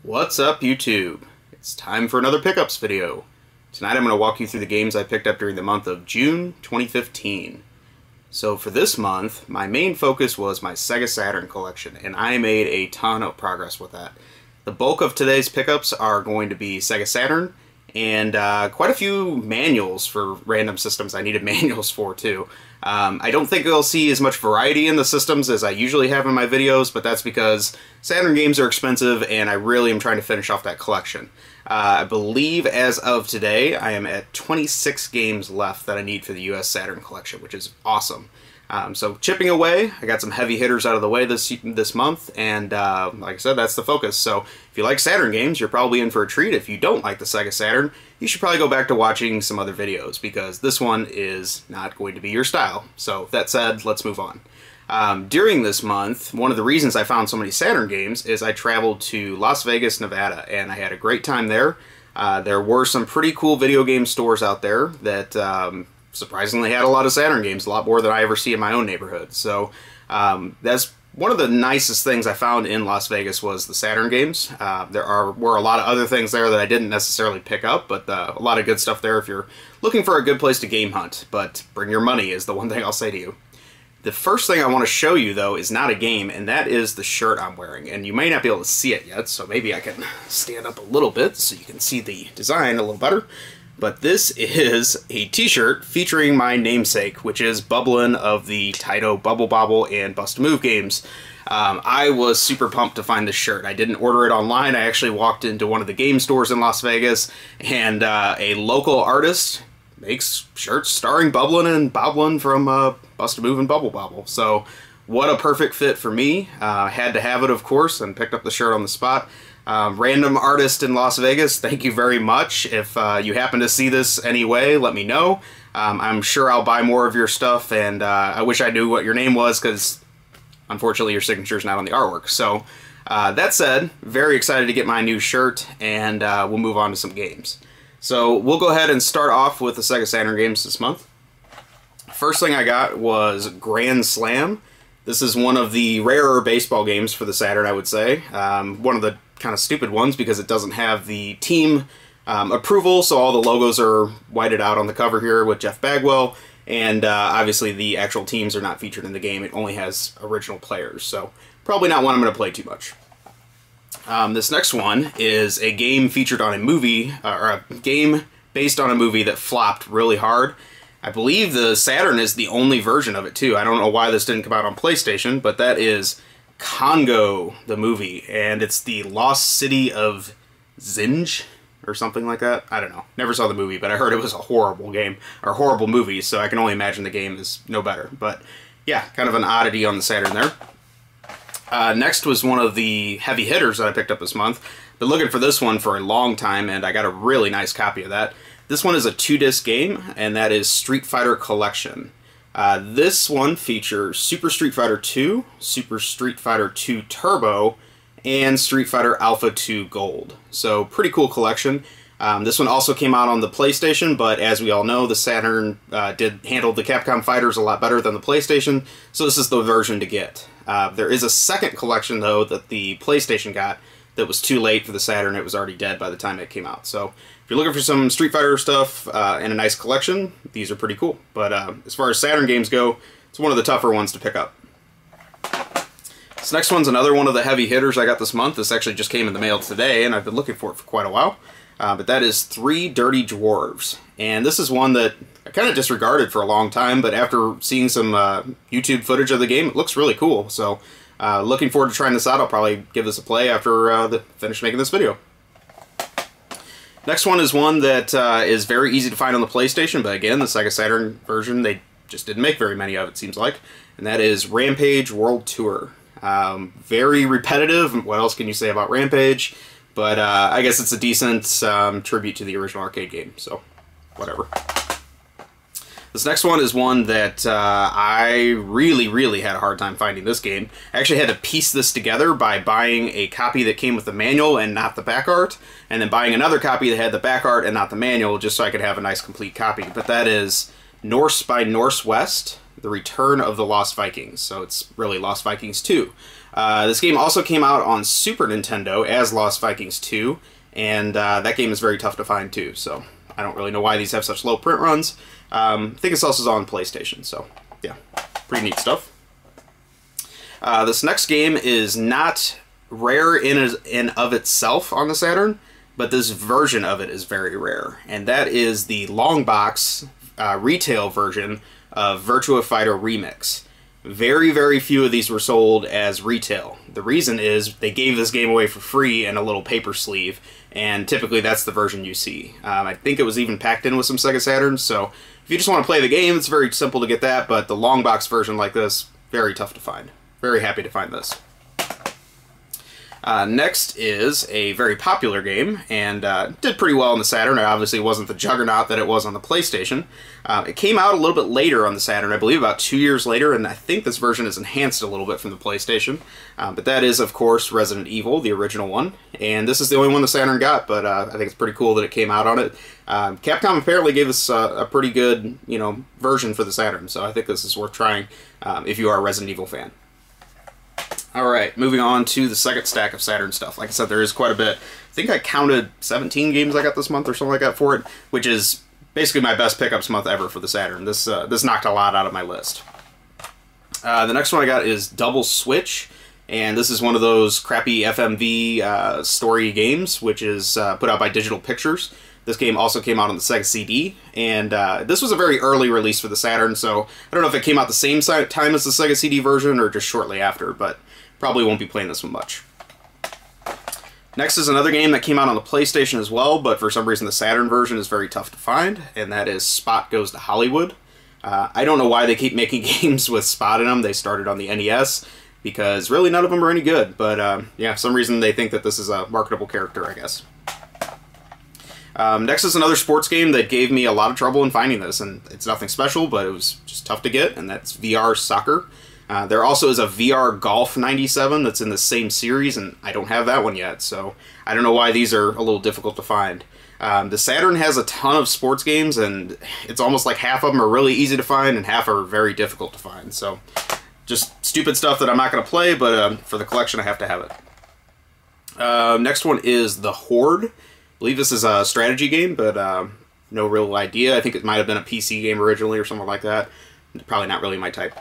What's up, YouTube? It's time for another pickups video. Tonight I'm going to walk you through the games I picked up during the month of June 2015. So for this month, my main focus was my Sega Saturn collection, and I made a ton of progress with that. The bulk of today's pickups are going to be Sega Saturn, and quite a few manuals for random systems I needed manuals for too. I don't think you'll see as much variety in the systems as I usually have in my videos, but that's because Saturn games are expensive and I really am trying to finish off that collection. I believe as of today I am at 26 games left that I need for the US Saturn collection, which is awesome. So chipping away, I got some heavy hitters out of the way this month, and like I said, that's the focus. So if you like Saturn games, you're probably in for a treat. If you don't like the Sega Saturn, you should probably go back to watching some other videos, because this one is not going to be your style. So that said, let's move on. During this month, one of the reasons I found so many Saturn games is I traveled to Las Vegas, Nevada, and I had a great time there. There were some pretty cool video game stores out there that surprisingly had a lot of Saturn games, a lot more than I ever see in my own neighborhood. So that's one of the nicest things I found in Las Vegas was the Saturn games. There were a lot of other things there that I didn't necessarily pick up, but a lot of good stuff there if you're looking for a good place to game hunt. But bring your money is the one thing I'll say to you. The first thing I want to show you, though, is not a game, and that is the shirt I'm wearing. And you may not be able to see it yet, so maybe I can stand up a little bit so you can see the design a little better. But this is a t-shirt featuring my namesake, which is Bubblin' of the Taito Bubble Bobble and Bust a Move games. I was super pumped to find this shirt. I didn't order it online. I actually walked into one of the game stores in Las Vegas, and a local artist makes shirts starring Bubblin' and Bobblin' from Bust a Move and Bubble Bobble. So what a perfect fit for me. Had to have it, of course, and picked up the shirt on the spot. Random artist in Las Vegas, thank you very much. If you happen to see this anyway, let me know. I'm sure I'll buy more of your stuff, and I wish I knew what your name was, because unfortunately your signature's not on the artwork. So that said, very excited to get my new shirt, and we'll move on to some games. So we'll go ahead and start off with the Sega Saturn games this month. First thing I got was Grand Slam. This is one of the rarer baseball games for the Saturn, I would say. One of the kind of stupid ones because it doesn't have the team approval, so all the logos are whited out on the cover here with Jeff Bagwell, and obviously the actual teams are not featured in the game. It only has original players, so probably not one I'm going to play too much. This next one is a game featured on a movie, or a game based on a movie that flopped really hard. I believe the Saturn is the only version of it too. I don't know why this didn't come out on PlayStation, but that is Congo, the movie, and it's the Lost City of Zinj, or something like that. I don't know. Never saw the movie, but I heard it was a horrible game, or horrible movie, so I can only imagine the game is no better. But yeah, kind of an oddity on the Saturn there. Next was one of the heavy hitters that I picked up this month. Been looking for this one for a long time, and I got a really nice copy of that. This one is a 2-disc game, and that is Street Fighter Collection. This one features Super Street Fighter 2, Super Street Fighter 2 Turbo, and Street Fighter Alpha 2 Gold. So pretty cool collection. This one also came out on the PlayStation, but as we all know, the Saturn did handle the Capcom fighters a lot better than the PlayStation, so this is the version to get. There is a second collection, though, that the PlayStation got that was too late for the Saturn. It was already dead by the time it came out. So if you're looking for some Street Fighter stuff and a nice collection, these are pretty cool. But as far as Saturn games go, it's one of the tougher ones to pick up. This next one's another one of the heavy hitters I got this month. This actually just came in the mail today, and I've been looking for it for quite a while. But that is Three Dirty Dwarves. And this is one that I kind of disregarded for a long time, but after seeing some YouTube footage of the game, it looks really cool. So looking forward to trying this out. I'll probably give this a play after finish making this video. Next one is one that is very easy to find on the PlayStation, but again, the Sega Saturn version, they just didn't make very many of, it seems like. And that is Rampage World Tour. Very repetitive. What else can you say about Rampage? But I guess it's a decent tribute to the original arcade game, so whatever. This next one is one that I really had a hard time finding this game. I actually had to piece this together by buying a copy that came with the manual and not the back art, and then buying another copy that had the back art and not the manual, just so I could have a nice complete copy. But that is Norse by Northwest, The Return of the Lost Vikings. So it's really Lost Vikings 2. This game also came out on Super Nintendo as Lost Vikings 2, and that game is very tough to find too, so I don't really know why these have such low print runs. I think it's also on PlayStation, so yeah, pretty neat stuff. This next game is not rare in of itself on the Saturn, but this version of it is very rare, and that is the long box retail version of Virtua Fighter Remix. Very, very few of these were sold as retail. The reason is they gave this game away for free in a little paper sleeve, and typically that's the version you see. I think it was even packed in with some Sega Saturns, so if you just want to play the game, it's very simple to get that, but the long box version like this, very tough to find. Very happy to find this. Next is a very popular game, and did pretty well on the Saturn. It obviously wasn't the juggernaut that it was on the PlayStation. It came out a little bit later on the Saturn, I believe about 2 years later, and I think this version is enhanced a little bit from the PlayStation. But that is, of course, Resident Evil, the original one. And this is the only one the Saturn got, but I think it's pretty cool that it came out on it. Capcom apparently gave us a pretty good, version for the Saturn, so I think this is worth trying if you are a Resident Evil fan. Alright, moving on to the second stack of Saturn stuff. Like I said, there is quite a bit. I think I counted 17 games I got this month or something like that for it, which is basically my best pickups month ever for the Saturn. This knocked a lot out of my list. The next one I got is Double Switch, and this is one of those crappy FMV story games, which is put out by Digital Pictures. This game also came out on the Sega CD, and this was a very early release for the Saturn, so I don't know if it came out the same time as the Sega CD version or just shortly after, but probably won't be playing this one much. Next is another game that came out on the PlayStation as well, but for some reason the Saturn version is very tough to find, and that is Spot Goes to Hollywood. I don't know why they keep making games with Spot in them. They started on the NES, because really none of them are any good, but yeah, for some reason they think that this is a marketable character, I guess. Next is another sports game that gave me a lot of trouble in finding this, and it's nothing special, but it was just tough to get, and that's VR Soccer. There also is a VR Golf 97 that's in the same series, and I don't have that one yet, so I don't know why these are a little difficult to find. The Saturn has a ton of sports games, and it's almost like half of them are really easy to find and half are very difficult to find, so just stupid stuff that I'm not going to play, but for the collection I have to have it. Next one is The Horde. I believe this is a strategy game, but no real idea. I think it might have been a PC game originally or something like that. Probably not really my type.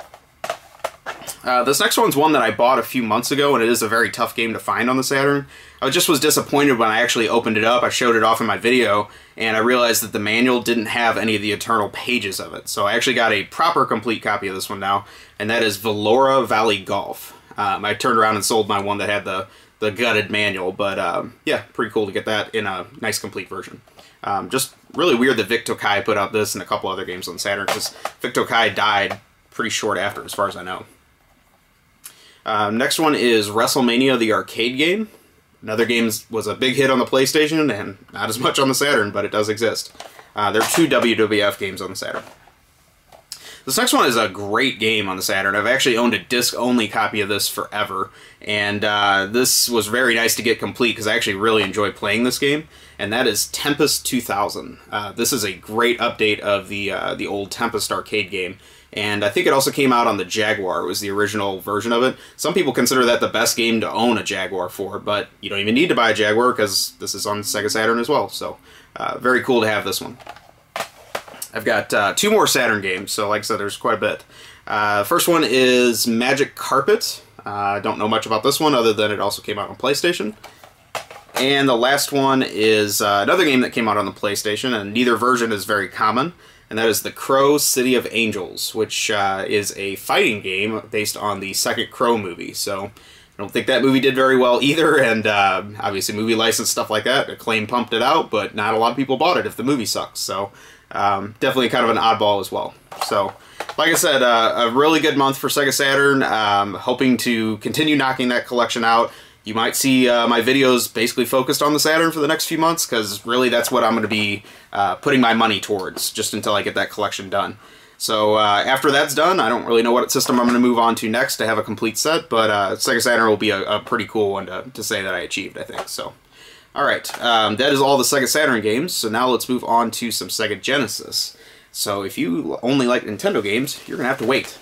This next one's one that I bought a few months ago, and it is a very tough game to find on the Saturn. I just was disappointed when I actually opened it up. I showed it off in my video, and I realized that the manual didn't have any of the internal pages of it. So I actually got a proper complete copy of this one now, and that is Velora Valley Golf. I turned around and sold my one that had the gutted manual, but yeah, pretty cool to get that in a nice complete version. Just really weird that Vic Tokai put out this and a couple other games on Saturn, because Vic Tokai died pretty short after, as far as I know. Next one is WrestleMania, the arcade game. Another game was a big hit on the PlayStation, and not as much on the Saturn, but it does exist. There are 2 WWF games on the Saturn. This next one is a great game on the Saturn. I've actually owned a disc-only copy of this forever, and this was very nice to get complete because I actually really enjoy playing this game, and that is Tempest 2000. This is a great update of the old Tempest arcade game, and I think it also came out on the Jaguar. It was the original version of it. Some people consider that the best game to own a Jaguar for, but you don't even need to buy a Jaguar because this is on Sega Saturn as well, so very cool to have this one. I've got 2 more Saturn games, so like I said, there's quite a bit. First one is Magic Carpet. I don't know much about this one other than it also came out on PlayStation. And the last one is another game that came out on the PlayStation, and neither version is very common, and that is The Crow City of Angels, which is a fighting game based on the second Crow movie. So I don't think that movie did very well either, and obviously movie license, stuff like that. Acclaim pumped it out, but not a lot of people bought it if the movie sucks. So definitely kind of an oddball as well. So, like I said, a really good month for Sega Saturn. Hoping to continue knocking that collection out. You might see my videos basically focused on the Saturn for the next few months, because really that's what I'm going to be putting my money towards, just until I get that collection done. So after that's done, I don't really know what system I'm going to move on to next to have a complete set, but Sega Saturn will be a pretty cool one to say that I achieved, I think. So, alright, that is all the Sega Saturn games, so now let's move on to some Sega Genesis. So if you only like Nintendo games, you're going to have to wait.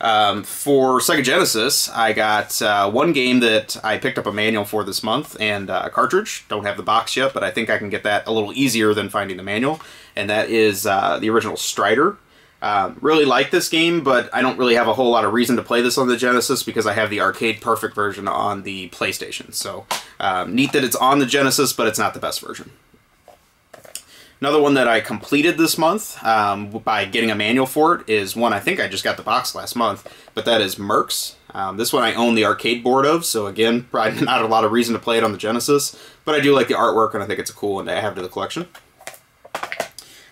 For Sega Genesis, I got one game that I picked up a manual for this month and a cartridge. Don't have the box yet, but I think I can get that a little easier than finding the manual. And that is the original Strider. Really like this game, but I don't really have a whole lot of reason to play this on the Genesis because I have the Arcade Perfect version on the PlayStation. So neat that it's on the Genesis, but it's not the best version. Another one that I completed this month by getting a manual for it is one I think I just got the box last month, but that is Mercs. This one I own the arcade board of, so again, probably not a lot of reason to play it on the Genesis, but I do like the artwork and I think it's a cool one to add to the collection.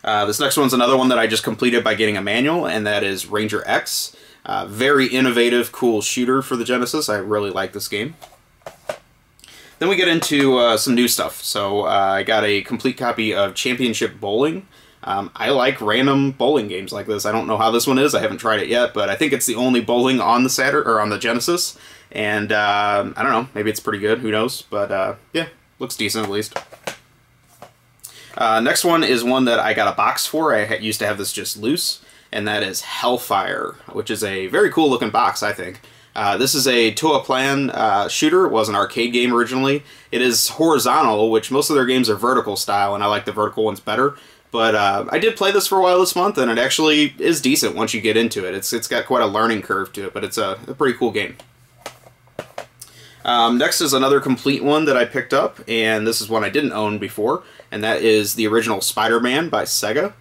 This next one's another one that I just completed by getting a manual, and that is Ranger X. Very innovative, cool shooter for the Genesis. I really like this game. Then we get into some new stuff. So I got a complete copy of Championship Bowling. I like random bowling games like this. I don't know how this one is. I haven't tried it yet, but I think it's the only bowling on the Saturn or on the Genesis. And I don't know. Maybe it's pretty good. Who knows? But yeah, looks decent at least. Next one is one that I got a box for. I used to have this just loose, and that is Hellfire, which is a very cool looking box, I think. This is a Toa Plan shooter. It was an arcade game originally. It is horizontal, which most of their games are vertical style, and I like the vertical ones better. But I did play this for a while this month, and it actually is decent once you get into it. It's got quite a learning curve to it, but it's a pretty cool game. Next is another complete one that I picked up, and this is one I didn't own before, and that is the original Spider-Man by Sega.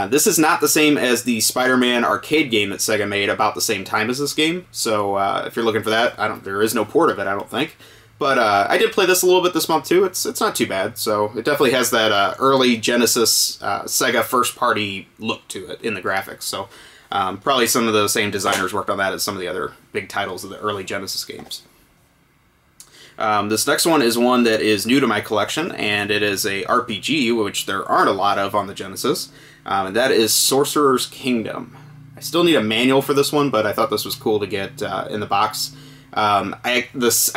This is not the same as the Spider-Man arcade game that Sega made about the same time as this game, so if you're looking for that, there is no port of it, I don't think. But I did play this a little bit this month too. It's not too bad, so it definitely has that early Genesis Sega first-party look to it in the graphics, so probably some of the same designers worked on that as some of the other big titles of the early Genesis games. This next one is one that is new to my collection, and it is a RPG, which there aren't a lot of on the Genesis, and that is Sorcerer's Kingdom. I still need a manual for this one, but I thought this was cool to get in the box. I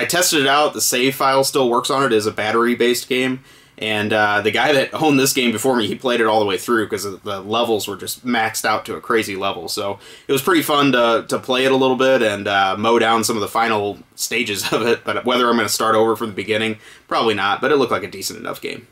tested it out. The save file still works on it. It is a battery-based game, and the guy that owned this game before me, he played it all the way through because the levels were just maxed out to a crazy level. So it was pretty fun to play it a little bit and mow down some of the final stages of it. But whether I'm going to start over from the beginning, probably not. But it looked like a decent enough game.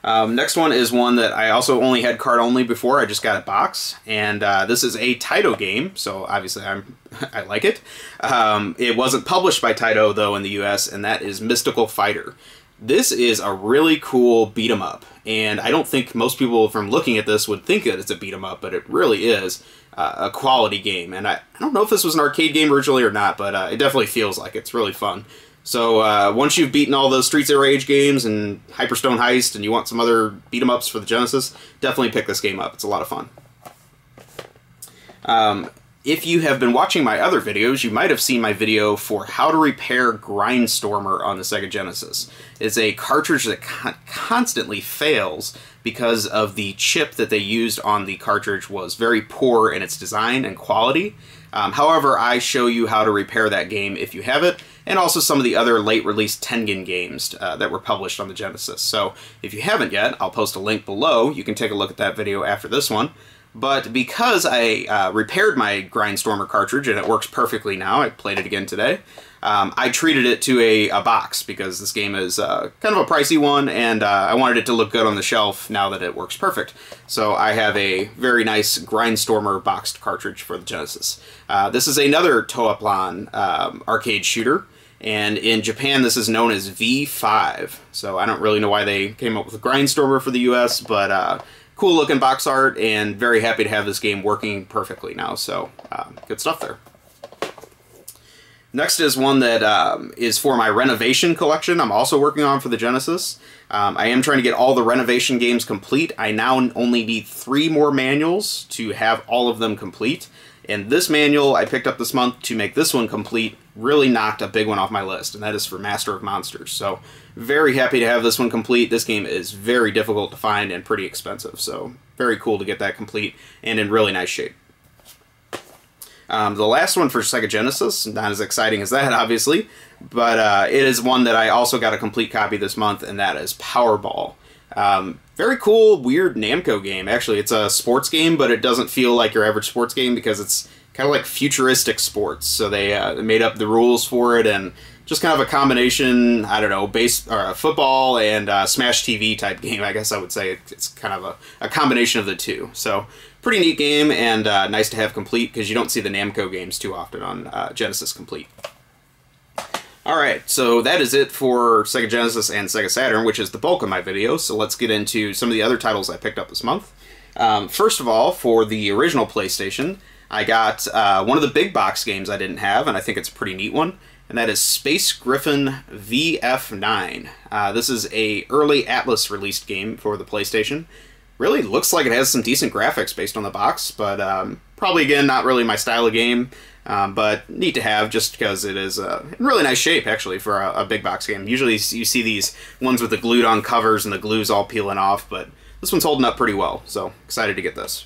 Next one is one that I also only had card only before. I just got it box, and this is a Taito game, so obviously I like it. It wasn't published by Taito though in the US, and that is Mystical Fighter. This is a really cool beat 'em up, and I don't think most people from looking at this would think that it's a beat 'em up, but it really is a quality game. And I don't know if this was an arcade game originally or not, but it definitely feels like it's really fun. So once you've beaten all those Streets of Rage games and Hyperstone Heist and you want some other beat 'em ups for the Genesis, definitely pick this game up. It's a lot of fun. If you have been watching my other videos, you might have seen my video for how to repair Grindstormer on the Sega Genesis. It's a cartridge that constantly fails because of the chip that they used on the cartridge was very poor in its design and quality. However, I show you how to repair that game if you have it, and also some of the other late-release Tengen games that were published on the Genesis. So if you haven't yet, I'll post a link below. You can take a look at that video after this one. But because I repaired my Grindstormer cartridge, and it works perfectly now, I played it again today, I treated it to a box because this game is kind of a pricey one, and I wanted it to look good on the shelf now that it works perfect. So I have a very nice Grindstormer boxed cartridge for the Genesis. This is another Toa Plan arcade shooter, and in Japan this is known as V5. So I don't really know why they came up with Grindstormer for the US, but cool looking box art, and very happy to have this game working perfectly now, so good stuff there. Next is one that is for my renovation collection I'm also working on for the Genesis. I am trying to get all the renovation games complete. I now only need 3 more manuals to have all of them complete. And this manual I picked up this month to make this one complete really knocked a big one off my list, and that is for Master of Monsters. So very happy to have this one complete. This game is very difficult to find and pretty expensive, so very cool to get that complete and in really nice shape. The last one for Sega Genesis, not as exciting as that obviously, but it is one that I also got a complete copy this month, and that is Powerball. Very cool, weird Namco game. Actually, it's a sports game, but it doesn't feel like your average sports game because kind of like futuristic sports. So they made up the rules for it, and just kind of a combination, I don't know, football and Smash TV type game, I guess I would say. It's kind of a combination of the two. So pretty neat game, and nice to have complete, because you don't see the Namco games too often on Genesis Complete. Alright, so that is it for Sega Genesis and Sega Saturn, which is the bulk of my video, so let's get into some of the other titles I picked up this month. First of all, for the original PlayStation, I got one of the big box games I didn't have, and I think it's a pretty neat one, and that is Space Griffin VF9. This is a early Atlas released game for the PlayStation. Really looks like it has some decent graphics based on the box, but probably, again, not really my style of game. But neat to have, just because it is in really nice shape, actually, for a big box game. Usually you see these ones with the glued on covers and the glue's all peeling off, but this one's holding up pretty well, so excited to get this.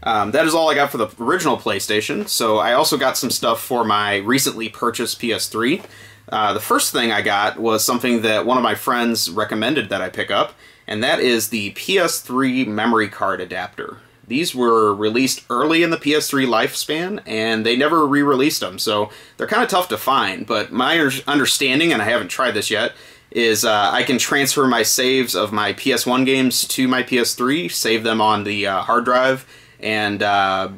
That is all I got for the original PlayStation, so I also got some stuff for my recently purchased PS3. The first thing I got was something that one of my friends recommended that I pick up, and that is the PS3 memory card adapter. These were released early in the PS3 lifespan, and they never re-released them, so they're kind of tough to find. But my understanding, and I haven't tried this yet, is I can transfer my saves of my PS1 games to my PS3, save them on the hard drive, and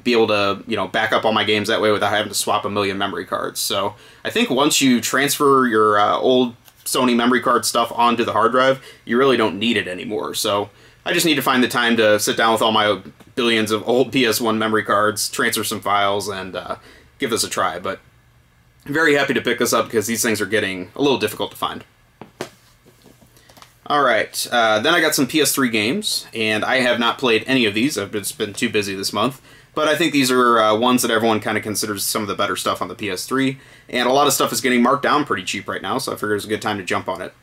be able to, back up all my games that way without having to swap a million memory cards. So I think once you transfer your old Sony memory card stuff onto the hard drive, you really don't need it anymore. So I just need to find the time to sit down with all my billions of old PS1 memory cards, transfer some files, and give this a try. But I'm very happy to pick this up because these things are getting a little difficult to find. Alright, then I got some PS3 games, and I have not played any of these. I've just been too busy this month. But I think these are ones that everyone kind of considers some of the better stuff on the PS3. And a lot of stuff is getting marked down pretty cheap right now, so I figured it was a good time to jump on it.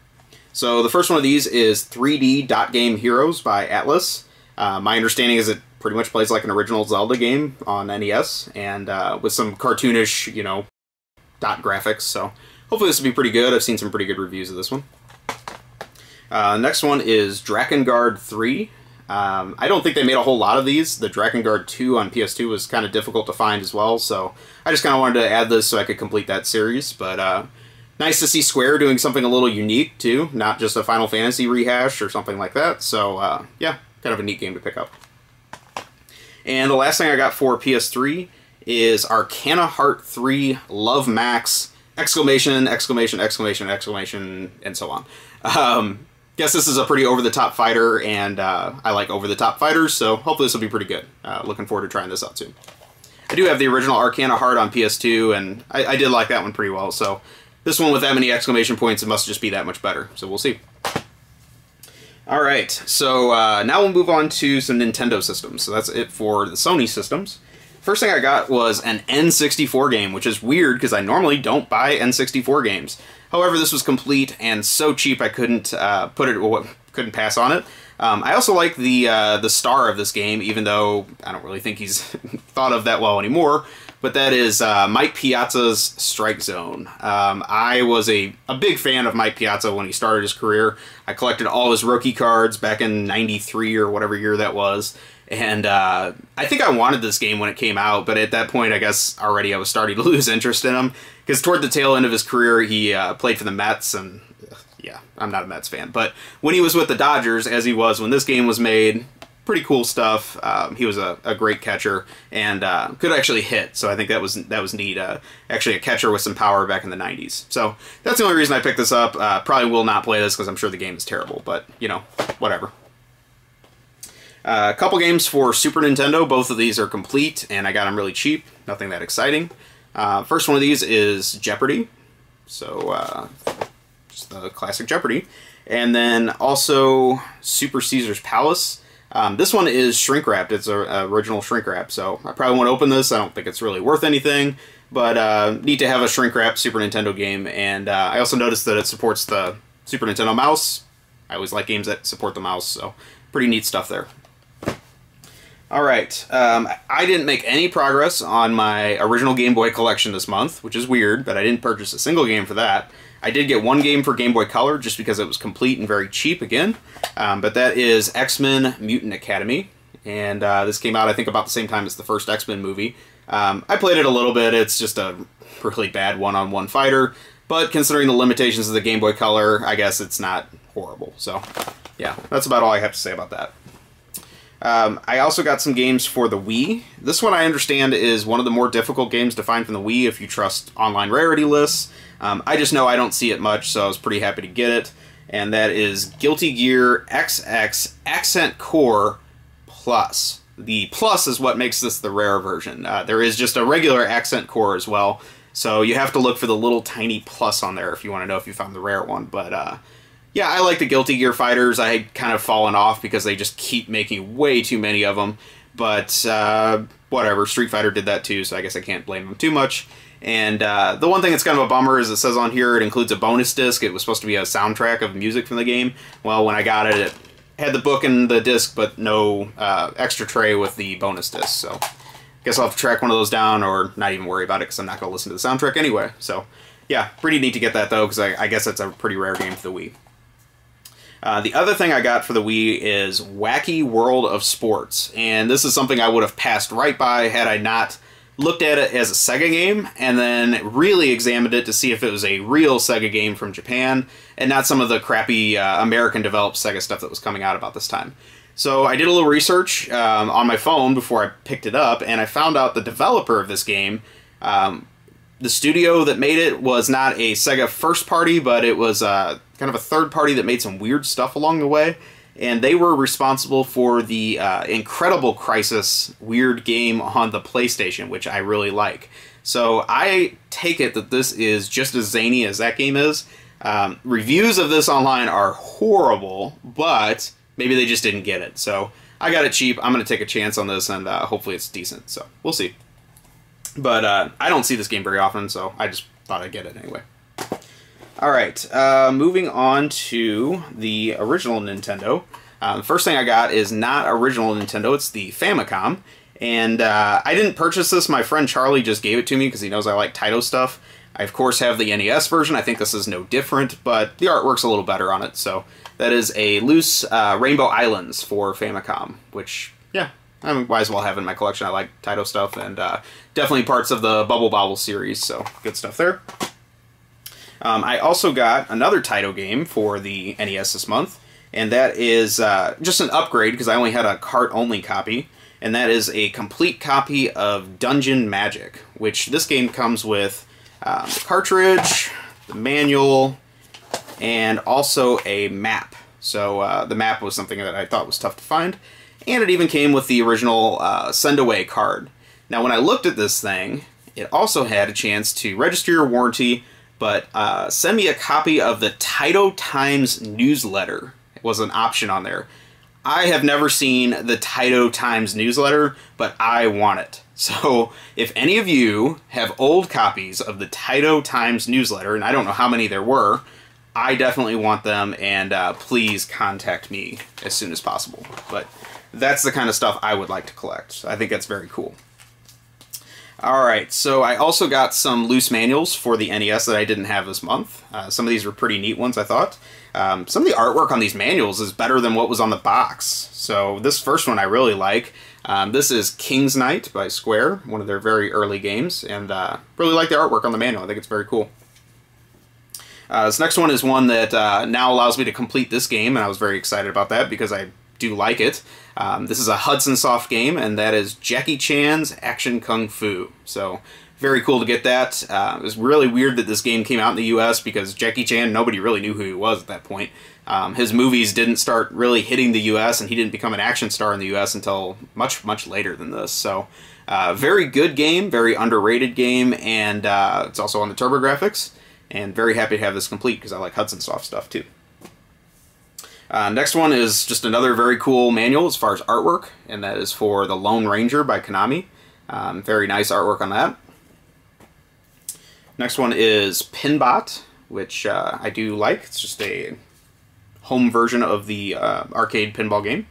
So the first one of these is 3D Dot Game Heroes by Atlas. My understanding is it pretty much plays like an original Zelda game on NES, and with some cartoonish, dot graphics. So hopefully this will be pretty good. I've seen some pretty good reviews of this one. Next one is Drakengard 3. I don't think they made a whole lot of these. The Drakengard 2 on PS2 was kind of difficult to find as well, so I just kind of wanted to add this so I could complete that series. But nice to see Square doing something a little unique, too. Not just a Final Fantasy rehash or something like that. So, yeah, kind of a neat game to pick up. And the last thing I got for PS3 is Arcana Heart 3 Love Max! Exclamation, exclamation, exclamation, exclamation, and so on. Guess this is a pretty over-the-top fighter, and I like over-the-top fighters, so hopefully this will be pretty good. Looking forward to trying this out soon. I do have the original Arcana Heart on PS2, and I did like that one pretty well, so this one with that many exclamation points, it must just be that much better, so we'll see. Alright, so now we'll move on to some Nintendo systems. So that's it for the Sony systems. First thing I got was an N64 game, which is weird because I normally don't buy N64 games. However, this was complete and so cheap I couldn't couldn't pass on it. I also like the star of this game, even though I don't really think he's thought of that well anymore. But that is Mike Piazza's Strike Zone. I was a big fan of Mike Piazza when he started his career. I collected all his rookie cards back in '93 or whatever year that was. And I think I wanted this game when it came out, but at that point, I guess already I was starting to lose interest in him. Because toward the tail end of his career, he played for the Mets, and yeah, I'm not a Mets fan. But when he was with the Dodgers, as he was when this game was made, pretty cool stuff. He was a great catcher and could actually hit, so I think that was neat. Actually a catcher with some power back in the 90s. So that's the only reason I picked this up. Probably will not play this because I'm sure the game is terrible, but, whatever. A couple games for Super Nintendo. Both of these are complete, and I got them really cheap. Nothing that exciting. First one of these is Jeopardy. So, just the classic Jeopardy. And then also Super Caesar's Palace. This one is shrink-wrapped. It's an original shrink-wrap, so I probably won't open this. I don't think it's really worth anything, but neat to have a shrink-wrapped Super Nintendo game. And I also noticed that it supports the Super Nintendo mouse. I always like games that support the mouse, so pretty neat stuff there. Alright, I didn't make any progress on my original Game Boy collection this month, which is weird, but I didn't purchase a single game for that. I did get one game for Game Boy Color, just because it was complete and very cheap again, but that is X-Men Mutant Academy. and this came out, I think, about the same time as the first X-Men movie. I played it a little bit. It's just a really bad one-on-one fighter, but considering the limitations of the Game Boy Color, I guess it's not horrible. So, yeah, that's about all I have to say about that. I also got some games for the Wii. This one, I understand, is one of the more difficult games to find from the Wii if you trust online rarity lists. I just know I don't see it much, so I was pretty happy to get it. And that is Guilty Gear XX Accent Core Plus. The Plus is what makes this the rare version. There is just a regular Accent Core as well, so you have to look for the little tiny plus on there if you want to know if you found the rare one. But yeah, I like the Guilty Gear fighters. I had kind of fallen off because they just keep making way too many of them. But whatever, Street Fighter did that too, so I guess I can't blame them too much. And the one thing that's kind of a bummer is it says on here it includes a bonus disc. It was supposed to be a soundtrack of music from the game. Well, when I got it, it had the book and the disc, but no extra tray with the bonus disc. So I guess I'll have to track one of those down or not even worry about it because I'm not going to listen to the soundtrack anyway. So yeah, pretty neat to get that though, because I guess that's a pretty rare game for the Wii. The other thing I got for the Wii is Wacky World of Sports, and this is something I would have passed right by had I not looked at it as a Sega game and then really examined it to see if it was a real Sega game from Japan and not some of the crappy American-developed Sega stuff that was coming out about this time. So I did a little research on my phone before I picked it up, and I found out the developer of this game, the studio that made it was not a Sega first party, but it was kind of a third party that made some weird stuff along the way. And they were responsible for the Incredible Crisis weird game on the PlayStation, which I really like. So I take it that this is just as zany as that game is. Reviews of this online are horrible, but maybe they just didn't get it. So I got it cheap. I'm going to take a chance on this, and hopefully it's decent. So we'll see. But I don't see this game very often, so I just thought I'd get it anyway. Alright, moving on to the original Nintendo. The first thing I got is not original Nintendo, it's the Famicom. And I didn't purchase this, my friend Charlie just gave it to me because he knows I like Taito stuff. I of course have the NES version, I think this is no different, but the artwork's a little better on it. So that is a loose Rainbow Islands for Famicom, which, yeah, I might as well have in my collection. I like Taito stuff, and definitely parts of the Bubble Bobble series, so good stuff there. I also got another Taito game for the NES this month, and that is just an upgrade because I only had a cart-only copy, and that is a complete copy of Dungeon Magic, which this game comes with the cartridge, the manual, and also a map. So the map was something that I thought was tough to find, and it even came with the original send-away card. Now, when I looked at this thing, it also had a chance to register your warranty, but send me a copy of the Taito Times newsletter. It was an option on there. I have never seen the Taito Times newsletter, but I want it. So if any of you have old copies of the Taito Times newsletter, and I don't know how many there were, I definitely want them, and please contact me as soon as possible. But that's the kind of stuff I would like to collect. I think that's very cool. Alright, so I also got some loose manuals for the NES that I didn't have this month. Some of these were pretty neat ones, I thought. Some of the artwork on these manuals is better than what was on the box. So this first one I really like. This is King's Knight by Square, one of their very early games, and really like the artwork on the manual. I think it's very cool. This next one is one that now allows me to complete this game, and I was very excited about that because I do like it. This is a Hudson Soft game, and that is Jackie Chan's Action Kung Fu. So very cool to get that. It was really weird that this game came out in the US because Jackie Chan, nobody really knew who he was at that point. His movies didn't start really hitting the US, and he didn't become an action star in the US until much, much later than this. So very good game, very underrated game, and it's also on the TurboGrafx, and very happy to have this complete because I like Hudson Soft stuff too. Next one is just another very cool manual as far as artwork, and that is for The Lone Ranger by Konami. Very nice artwork on that. Next one is Pinbot, which I do like. It's just a home version of the arcade pinball game.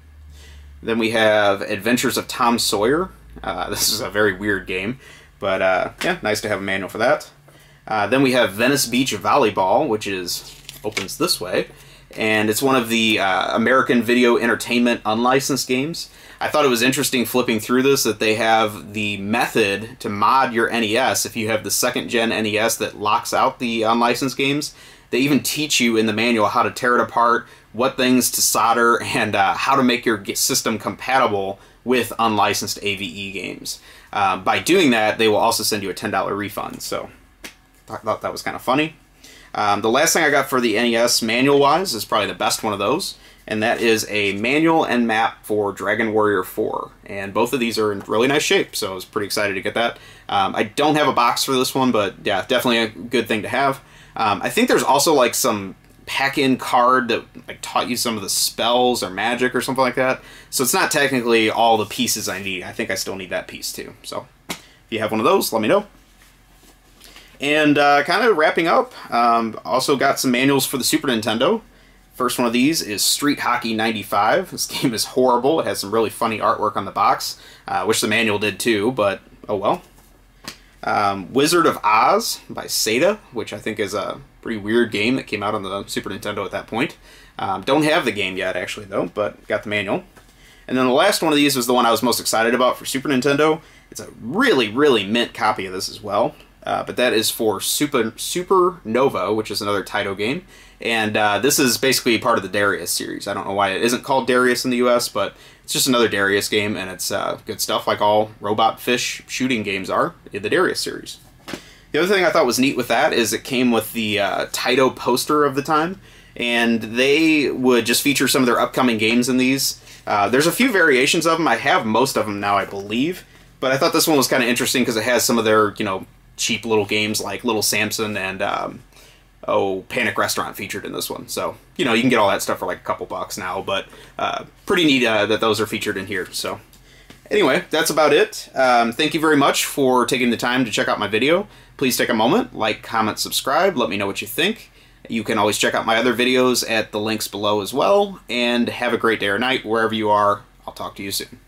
Then we have Adventures of Tom Sawyer. This is a very weird game, but yeah, nice to have a manual for that. Then we have Venice Beach Volleyball, which opens this way. and it's one of the American Video Entertainment unlicensed games. I thought it was interesting flipping through this that they have the method to mod your NES if you have the second-gen NES that locks out the unlicensed games. They even teach you in the manual how to tear it apart, what things to solder, and how to make your system compatible with unlicensed AVE games. By doing that, they will also send you a $10 refund, so I thought that was kind of funny. The last thing I got for the NES manual-wise is probably the best one of those, and that is a manual and map for Dragon Warrior 4. And both of these are in really nice shape, so I was pretty excited to get that. I don't have a box for this one, but yeah, definitely a good thing to have. I think there's also like some pack-in card that like taught you some of the spells or magic or something like that. So it's not technically all the pieces I need. I think I still need that piece too. So if you have one of those, let me know. And kind of wrapping up, also got some manuals for the Super Nintendo. First one of these is Street Hockey 95. This game is horrible. It has some really funny artwork on the box. Wish the manual did too, but oh well. Wizard of Oz by Sega, which I think is a pretty weird game that came out on the Super Nintendo at that point. Don't have the game yet, actually, though, but got the manual. And then the last one of these was the one I was most excited about for Super Nintendo. It's a really, really mint copy of this as well. But that is for Supernova, which is another Taito game. And this is basically part of the Darius series. I don't know why it isn't called Darius in the US, but it's just another Darius game, and it's good stuff like all robot fish shooting games are in the Darius series. The other thing I thought was neat with that is it came with the Taito poster of the time, and they would just feature some of their upcoming games in these. There's a few variations of them. I have most of them now, I believe, but I thought this one was kind of interesting because it has some of their, you know, cheap little games like Little Samson and Panic Restaurant featured in this one. So, you know, you can get all that stuff for like a couple bucks now, but pretty neat that those are featured in here. So anyway, that's about it. Thank you very much for taking the time to check out my video. Please take a moment, like, comment, subscribe, let me know what you think. You can always check out my other videos at the links below as well, and have a great day or night wherever you are. I'll talk to you soon.